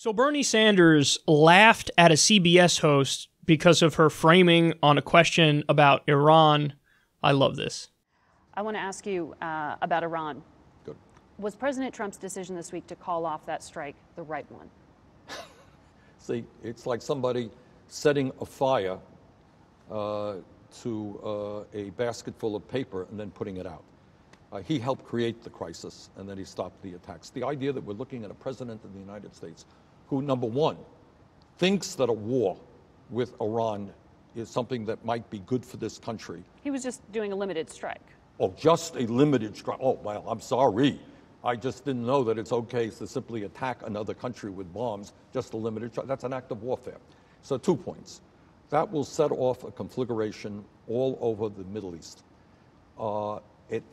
So Bernie Sanders laughed at a CBS host because of her framing on a question about Iran. I love this. I want to ask you about Iran. Good. Was President Trump's decision this week to call off that strike the right one? See, it's like somebody setting a fire to a basket full of paper and then putting it out. He helped create the crisis, and then he stopped the attacks. The idea that we're looking at a president of the United States who, number one, thinks that a war with Iran is something that might be good for this country. He was just doing a limited strike. Oh, just a limited strike. Oh, well, I'm sorry. I just didn't know that it's okay to simply attack another country with bombs, just a limited strike. That's an act of warfare. So 2 points. That will set off a conflagration all over the Middle East.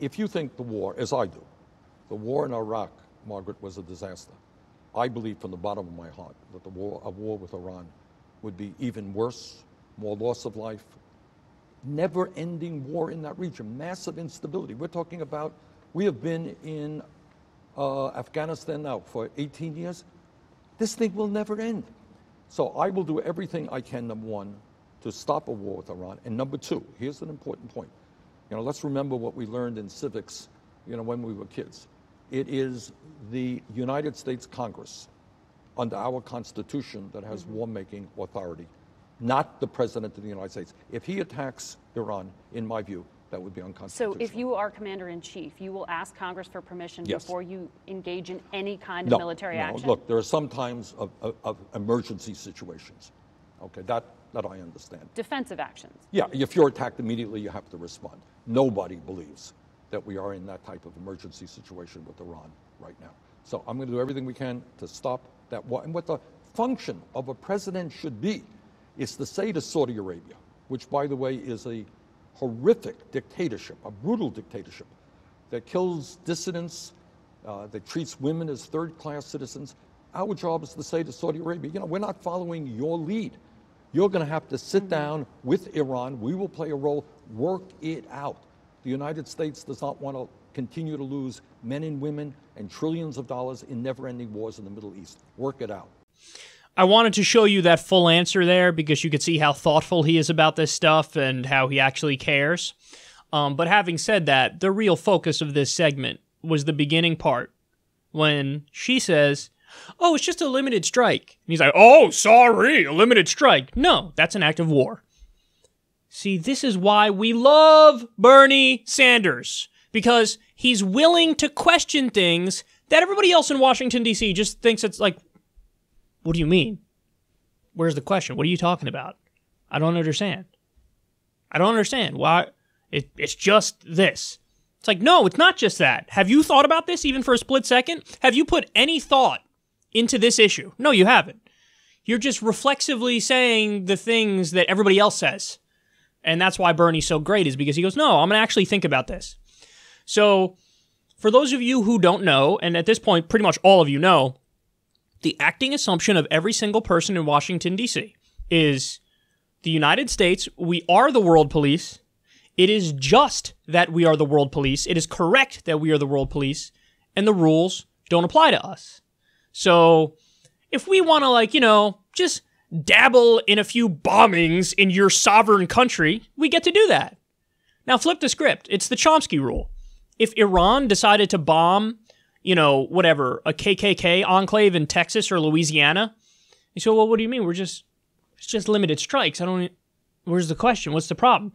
If you think the war, as I do, the war in Iraq, Margaret, was a disaster, I believe from the bottom of my heart that a war with Iran would be even worse, more loss of life, never-ending war in that region, massive instability. We're talking about, we have been in Afghanistan now for 18 years. This thing will never end. So I will do everything I can, number one, to stop a war with Iran. And number two, here's an important point. Let's remember what we learned in civics, when we were kids. It is the United States Congress, under our Constitution, that has war-making authority, not the President of the United States. If he attacks Iran, in my view, that would be unconstitutional. So if you are Commander-in-Chief, you will ask Congress for permission Yes. before you engage in any kind of military action? Look, there are some times of emergency situations. Okay, that I understand. Defensive actions? Yeah, if you're attacked immediately, you have to respond. Nobody believes that we are in that type of emergency situation with Iran right now. So I'm going to do everything we can to stop that war. And what the function of a president should be is to say to Saudi Arabia, which, by the way, is a horrific dictatorship, a brutal dictatorship that kills dissidents, that treats women as third-class citizens. Our job is to say to Saudi Arabia, we're not following your lead. You're going to have to sit down with Iran. We will play a role. Work it out. The United States does not want to continue to lose men and women and trillions of dollars in never-ending wars in the Middle East. Work it out. I wanted to show you that full answer there because you could see how thoughtful he is about this stuff and how he actually cares. But having said that, the real focus of this segment was the beginning part when she says, "Oh, it's just a limited strike." And he's like, "Oh, sorry, a limited strike." No, that's an act of war. See, this is why we love Bernie Sanders, because he's willing to question things that everybody else in Washington, D.C. just thinks it's like, what do you mean? Where's the question? What are you talking about? I don't understand. I don't understand. Why? It's just this. It's like, no, it's not just that. Have you thought about this even for a split second? Have you put any thought into this issue? No, you haven't. You're just reflexively saying the things that everybody else says. And that's why Bernie's so great, is because he goes, no, I'm going to actually think about this. So for those of you who don't know, and at this point, pretty much all of you know, the acting assumption of every single person in Washington, D.C. is the United States, we are the world police. It is just that we are the world police. It is correct that we are the world police, and the rules don't apply to us. So if we want to, just dabble in a few bombings in your sovereign country, we get to do that. Now flip the script. It's the Chomsky rule. If Iran decided to bomb, a KKK enclave in Texas or Louisiana, you say, well, what do you mean? It's just limited strikes. Where's the question? What's the problem?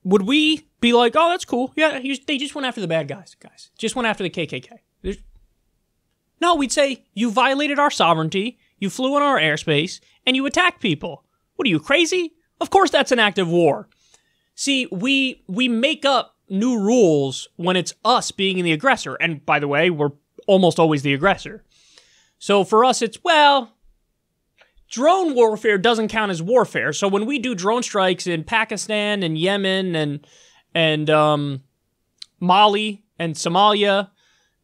Would we be like, oh, that's cool. Yeah, they just went after the bad guys. Just went after the KKK. No, we'd say, you violated our sovereignty, you flew in our airspace, and you attacked people. What are you, crazy? Of course that's an act of war. See, we make up new rules when it's us being the aggressor. And by the way, we're almost always the aggressor. So for us, it's, drone warfare doesn't count as warfare. So when we do drone strikes in Pakistan and Yemen and Mali and Somalia,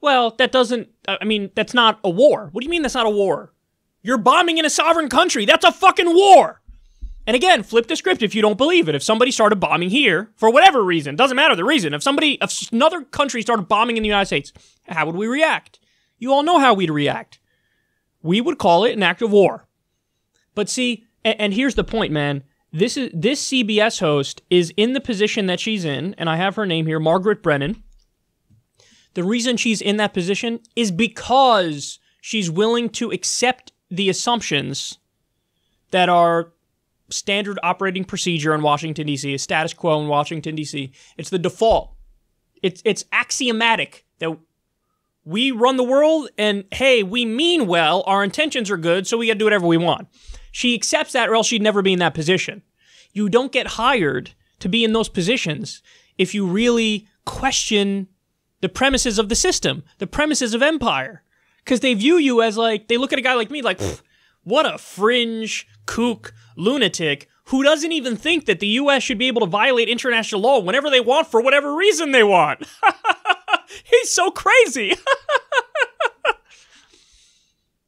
that's not a war. What do you mean that's not a war? You're bombing in a sovereign country. That's a fucking war. And again, flip the script if you don't believe it. If somebody started bombing here, for whatever reason, doesn't matter the reason, if another country started bombing in the United States, how would we react? You all know how we'd react. we would call it an act of war. But see, and here's the point, man. This CBS host is in the position that she's in, and I have her name here, Margaret Brennan. The reason she's in that position is because she's willing to accept the assumptions that are standard operating procedure in Washington, D.C., a status quo in Washington, D.C. It's the default. It's axiomatic that we run the world and, hey, we mean well, our intentions are good, so we got to do whatever we want. She accepts that or else she'd never be in that position. You don't get hired to be in those positions if you really question the premises of the system, the premises of empire. Because they view you as like, they look at a guy like me like, what a fringe, kook, lunatic who doesn't even think that the U.S. should be able to violate international law whenever they want for whatever reason they want. He's so crazy.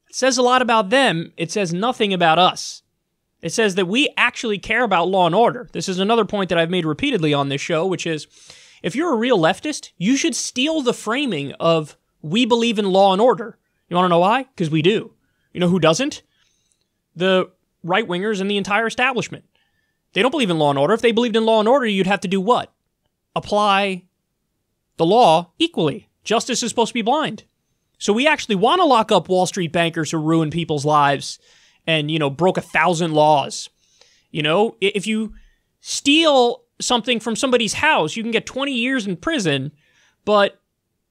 It says a lot about them. It says nothing about us. It says that we actually care about law and order. This is another point that I've made repeatedly on this show, which is, if you're a real leftist, you should steal the framing of, we believe in law and order. You want to know why? Because we do. You know who doesn't? The right-wingers and the entire establishment. They don't believe in law and order. If they believed in law and order, you'd have to do what? Apply the law equally. Justice is supposed to be blind. So we actually want to lock up Wall Street bankers who ruin people's lives and, broke 1,000 laws. If you steal something from somebody's house, you can get 20 years in prison. But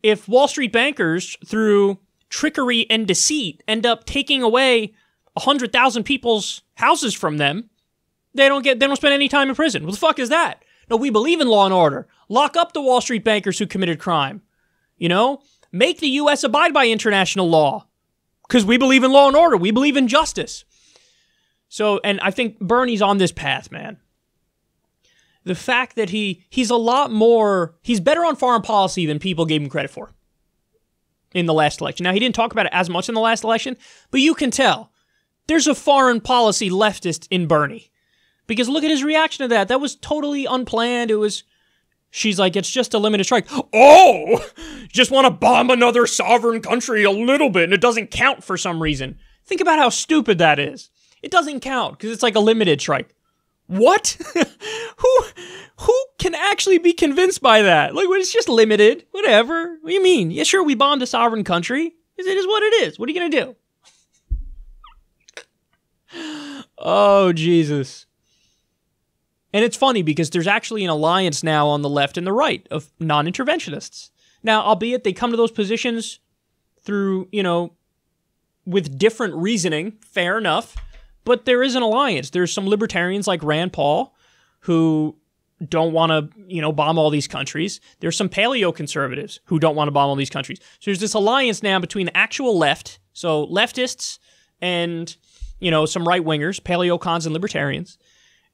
if Wall Street bankers, through trickery and deceit, end up taking away 100,000 people's houses from them, they don't spend any time in prison. What the fuck is that? No, we believe in law and order. Lock up the Wall Street bankers who committed crime. Make the U.S. abide by international law. Because we believe in law and order. We believe in justice. So, and I think Bernie's on this path, man. The fact that he's better on foreign policy than people gave him credit for in the last election. Now, he didn't talk about it as much in the last election, but you can tell there's a foreign policy leftist in Bernie. Because look at his reaction to that. That was totally unplanned. She's like, it's just a limited strike. Oh, just want to bomb another sovereign country a little bit and it doesn't count for some reason. Think about how stupid that is. It doesn't count because it's like a limited strike. What? Who can actually be convinced by that? Like, it's just limited. Whatever. What do you mean? Yeah, sure, we bombed a sovereign country. It is what it is. What are you going to do? Oh, Jesus. And it's funny because there's actually an alliance now on the left and the right of non-interventionists. Now, albeit they come to those positions through, with different reasoning, fair enough, but there is an alliance. There's some libertarians like Rand Paul who don't want to, bomb all these countries. There's some paleo-conservatives who don't want to bomb all these countries. So there's this alliance now between the actual left, so leftists and, some right-wingers, paleo-cons and libertarians,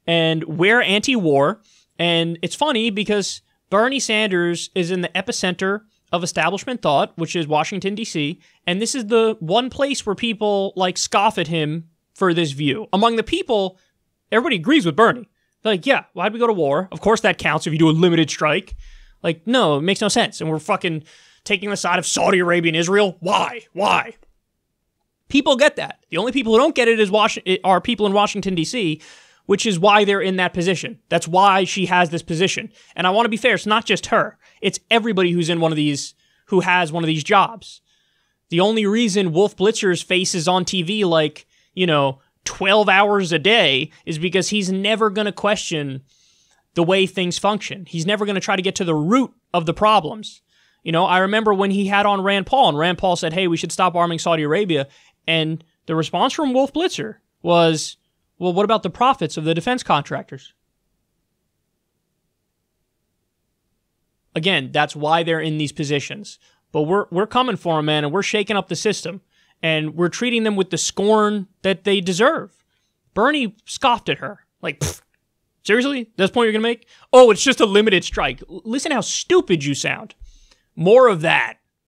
and we're anti-war. And it's funny because Bernie Sanders is in the epicenter of establishment thought, which is Washington, D.C., and this is the one place where people, scoff at him for this view. Among the people, everybody agrees with Bernie. They're like, yeah, why'd we go to war? Of course that counts if you do a limited strike. No, it makes no sense. And we're fucking taking the side of Saudi Arabia and Israel. Why? Why? People get that. The only people who don't get it are people in Washington, D.C., which is why they're in that position. That's why she has this position. And I want to be fair, it's not just her. It's everybody who's in who has one of these jobs. The only reason Wolf Blitzer's face is on TV 12 hours a day is because he's never going to question the way things function. He's never going to try to get to the root of the problems. I remember when he had on Rand Paul, and Rand Paul said, hey, we should stop arming Saudi Arabia. And the response from Wolf Blitzer was, well, what about the profits of the defense contractors? Again, that's why they're in these positions. But we're coming for them, man, and we're shaking up the system. And we're treating them with the scorn that they deserve. Bernie scoffed at her. Seriously? That's the point you're going to make? Oh, it's just a limited strike. Listen how stupid you sound. More of that.